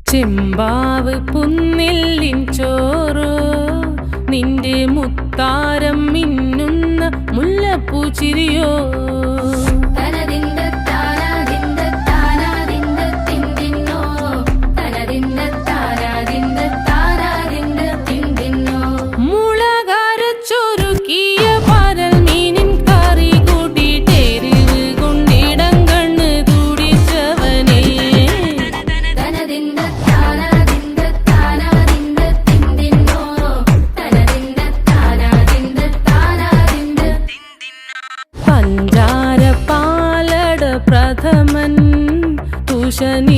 ചെമ്പാവ് പുന്നില്ലിൻ ചോറോ നിന്റെ മുത്താരം മിന്നുന്ന മുല്ലപ്പൂച്ചിരിയോ പഞ്ചാര പാലട പ്രഥമൻ തുഷനി